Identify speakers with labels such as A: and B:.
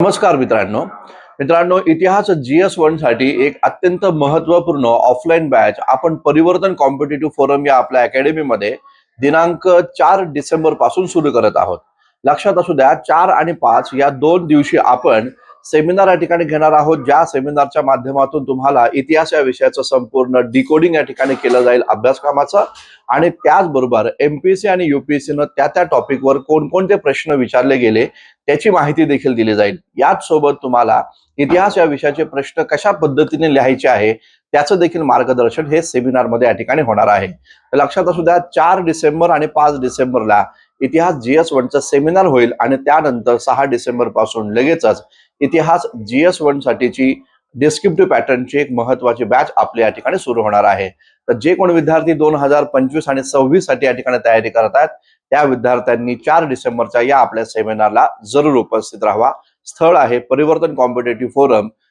A: नमस्कार मित्रांनो इतिहास GS1 साठी एक अत्यंत महत्त्वपूर्ण ऑफलाईन बॅच आपण परिवर्तन कॉम्पिटिटिव्ह फोरम या आपल्या अकॅडमीमध्ये दिनांक 4 डिसेंबर पासून सुरू करत आहोत. लक्षात असू द्या, 4 आणि 5 या 2 दिवशी आपण सेमिनार या ठिकाणी घेणार आहोत. ज्या सेमिनारच्या माध्यमातून तुम्हाला इतिहास या विषयाचं संपूर्ण डिकोडिंग या ठिकाणी केलं जाईल अभ्यासक्रमाचं, आणि त्याचबरोबर MPSC आणि UPSC न त्या टॉपिकवर कोणकोणते प्रश्न विचारले गेले त्याची माहिती देखील दिली जाईल. याच सोबत तुम्हाला इतिहास या विषयाचे प्रश्न कशा पद्धतीने लिहायचे आहे त्याचं देखील मार्गदर्शन हे सेमिनार मध्ये या ठिकाणी होणार आहे. तर लक्षात असू द्या, 4 डिसेंबर आणि 5 डिसेंबरला इतिहास GS1 चं सेमिनार होईल आणि त्यानंतर 6 डिसेंबर पासून लगेचच इतिहास GS1 साठीची डिस्क्रिप्टिव्ह पॅटर्नची एक महत्त्वाची बॅच आपल्या या ठिकाणी सुरू होणार आहे. तर जे कोण विद्यार्थी 2025 आणि 26 साठी या ठिकाणी तयारी करत आहेत त्या विद्यार्थ्यांनी 4 डिसेंबरच्या या आपल्या सेमिनारला जरूर उपस्थित राहावा. स्थळ आहे परिवर्तन कॉम्पिटिटिव्ह फोरम,